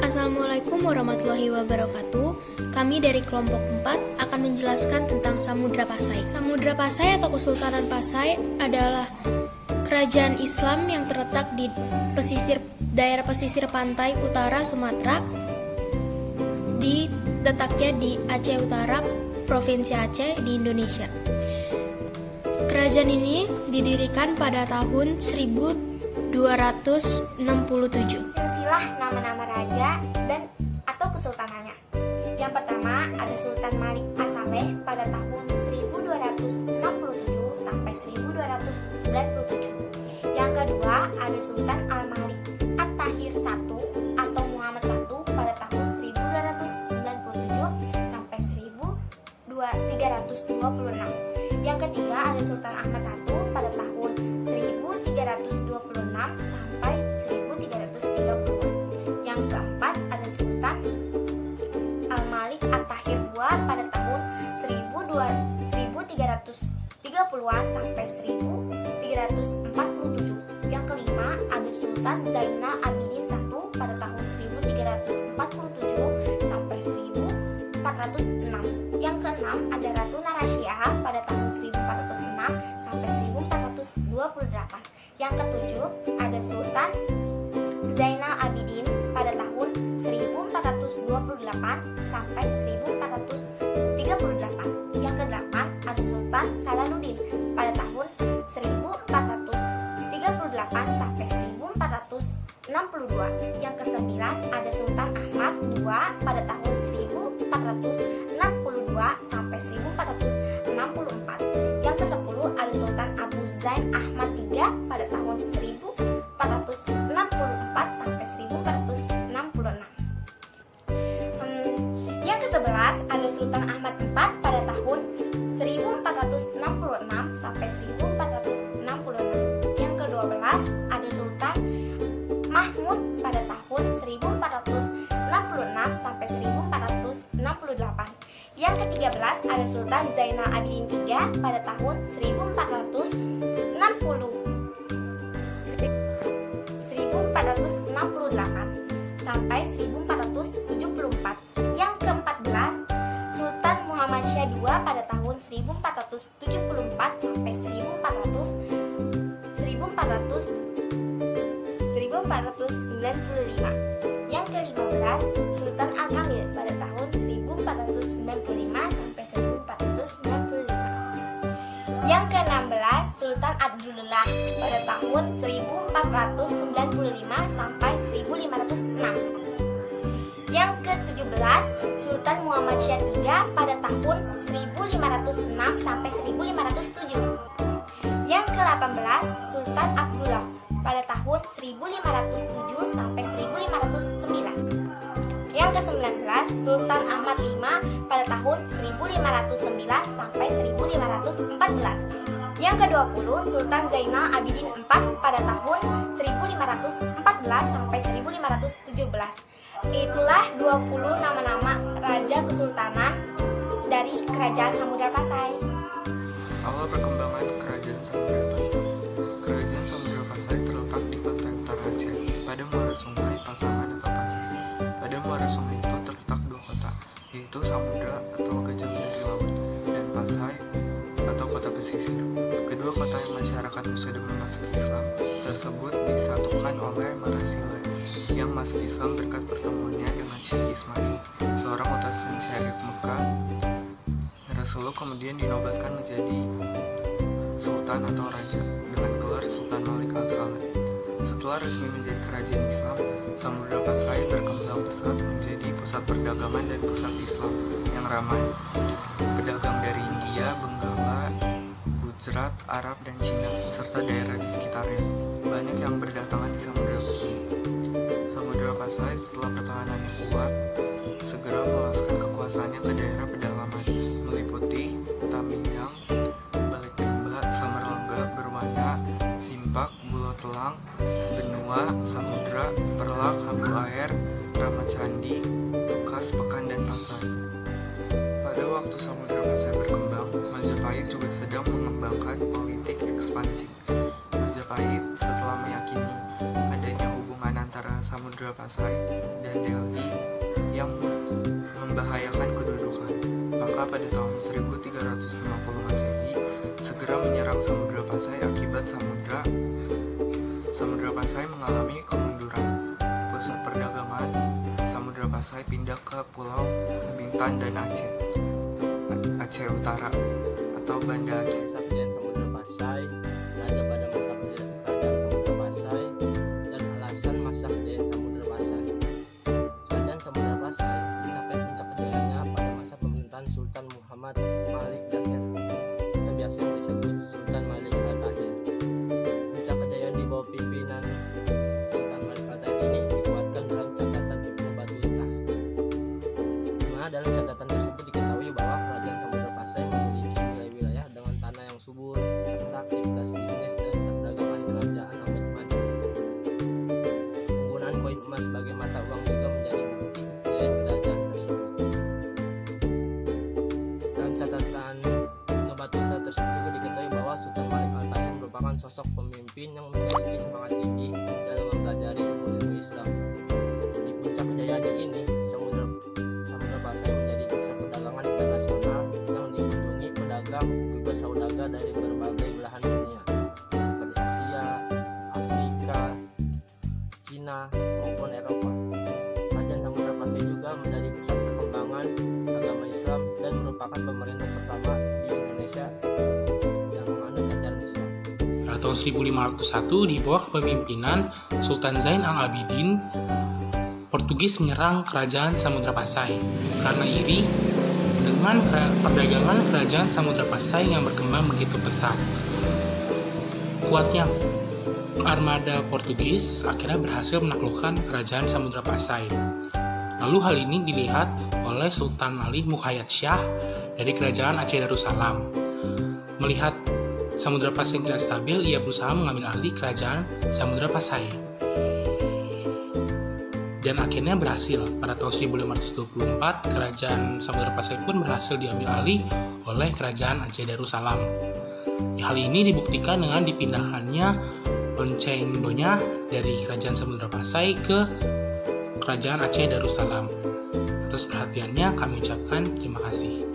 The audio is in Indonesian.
Assalamualaikum warahmatullahi wabarakatuh. Kami dari kelompok 4 akan menjelaskan tentang Samudra Pasai. Samudra Pasai atau Kesultanan Pasai adalah kerajaan Islam yang terletak di daerah pesisir pantai utara Sumatera, letaknya di Aceh Utara, Provinsi Aceh di Indonesia. Kerajaan ini didirikan pada tahun 1267. Silsilah nama-nama raja dan atau kesultanannya. Yang pertama ada Sultan Malik As-Saleh pada tahun 1267 sampai 1297. Yang kedua ada Sultan Al-Malik At-Tahir I atau Muhammad I pada tahun 1297 sampai 1326. Yang ketiga ada Sultan Ahmad I pada tahun 1326 sampai 1330. Yang keempat ada Sultan Al-Malik At-Tahir II pada tahun 1330-an sampai 1347. Yang kelima ada Sultan Zainal Abidin I pada tahun 1347 sampai 1406. Yang keenam ada Ratu Narashiah pada tahun 1406 sampai 1428. Yang ketujuh ada Sultan Zainal Abidin pada tahun 1428 sampai 1438. Yang kedelapan ada Sultan Salahuddin pada tahun 1438 sampai 1462. Yang kesembilan ada Sultan Ahmad II pada tahun 1462 sampai 1464. Yang kesepuluh ada Sultan Abu Zain Ahmad III pada tahun 1464 sampai 1466. Yang ke-11 ada Sultan Ahmad IV pada tahun 1466 sampai 1466. Yang ke-12 ada Sultan Mahmud pada tahun 1466 sampai 1468. Yang ke-13 ada Sultan Zainal Abidin III pada tahun 1468 sampai 1474. Yang ke-14 Sultan Muhammad Syah II pada tahun 1474 sampai 1495. Yang ke-15 Sultan Al-Kamil pada tahun 1495 sampai 1495. Yang ke-16 Sultan Abdullah pada tahun 1495 sampai 1506. Yang ke-17 Sultan Muhammad Syah III pada tahun 1506 sampai 1507. Yang ke-18 Sultan Abdullah pada tahun 1507 sampai 1509. Yang ke-19 Sultan Ahmad V pada tahun 1509 sampai 1514. Yang ke-20 Sultan Zainal Abidin IV pada tahun 1514 sampai 1517. Itulah 20 nama-nama raja kesultanan dari Kerajaan Samudra Pasai. Awal perkembangan Kerajaan Samudra Pasai. Kerajaan Samudra Pasai terletak di pantai utara Aceh, pada muara sungai Pasaman atau Pasai. Pada muara sungai itu terletak dua kota, yaitu Samudra atau Gajah dari Laut, dan Pasai atau kota pesisir. Kedua kota yang masyarakatnya sudah masuk Islam tersebut disatukan oleh Marasilah yang masuk Islam berkat pertemuannya dengan Syekh Ismail, seorang utusan syariat Mekah. Rasulullah kemudian dinobatkan menjadi sultan atau raja dengan gelar Sultan Malik As-Saleh. Setelah resmi menjadi kerajaan Islam, Samudra Pasai berkembang pesat menjadi pusat perdagangan dan pusat Islam yang ramai. Pedagang dari India, Benggala, Gujarat, Arab, dan Cina, serta daerah di sekitarnya, banyak yang berdatangan di Samudra Pasai. Samudra Pasai setelah pertahanannya kuat, segera meluaskan kekuasaannya ke daerah pedalaman, meliputi Tamiang, Balikbemba, Samarlengga, Berwana, Simpak, Bulotelang, Benua, Samudra, Perlak, Hambu Air, Ramacandi, Tukas, Pekan, dan Pasai. Pada waktu Samudra Pasai berkembang, Majapahit juga sedang mengembangkan politik ekspansi. Majapahit setelah meyakini adanya hubungan antara Samudra Pasai dan Delhi pada tahun 1350 Masehi segera menyerang Samudra Pasai akibat Samudra Pasai mengalami kemunduran. Pusat perdagangan Samudra Pasai pindah ke Pulau Bintan dan Aceh Utara atau Banda Aceh. Kesaktian Samudra Pasai, raja pada masa kerajaan Samudra Pasai, dan alasan masa kerajaan Samudra Pasai. Kerajaan Samudra Pasai mencapai puncak kejayaannya pada masa pemerintahan Sultan Muhammad Malik Tahir, atau biasa disebut Sultan Malik Al-Tahir. Puncak kejayaan di bawah pimpinan Sultan Malik Al-Tahir ini dikuatkan dalam catatan Ibnu Battuta. Dalam catatan tersebut diketahui bahwa kerajaan Samudra Pasai memiliki wilayah-wilayah dengan tanah yang subur serta aktivitas bisnis dan perdagangan kerajaan amat maju. Penggunaan koin emas sebagai mata uang juga menjadi bukti kejayaan kerajaan tersebut. Dalam catatan Ibnu Battuta tersebut juga diketahui bahwa Sultan Malik Al-Tahir merupakan sosok pemimpin yang memiliki semangat tinggi dalam mempelajari ilmu Islam. Di puncak kejayaannya ini, Samudra Pasai menjadi pusat perdagangan internasional yang dikunjungi pedagang juga saudagar dari berbagai belahan dunia seperti Asia, Afrika, Cina maupun Eropa. Kerajaan Samudra Pasai juga menjadi pusat perkembangan agama Islam dan merupakan pemerintah pertama di Indonesia yang menganut ajaran Islam. Pada tahun 1501 di bawah kepemimpinan Sultan Zain al-Abidin, Portugis menyerang kerajaan Samudra Pasai. Karena iri dengan perdagangan kerajaan Samudra Pasai yang berkembang begitu pesat, kuatnya armada Portugis akhirnya berhasil menaklukkan kerajaan Samudra Pasai. Lalu hal ini dilihat oleh Sultan Malik Muqayyad Shah dari kerajaan Aceh Darussalam. Melihat Samudra Pasai tidak stabil, ia berusaha mengambil alih kerajaan Samudra Pasai. Dan akhirnya berhasil. Pada tahun 1524, kerajaan Samudra Pasai pun berhasil diambil alih oleh kerajaan Aceh Darussalam. Hal ini dibuktikan dengan dipindahkannya lonceng Donya dari kerajaan Samudra Pasai ke kerajaan Aceh Darussalam. Atas perhatiannya kami ucapkan terima kasih.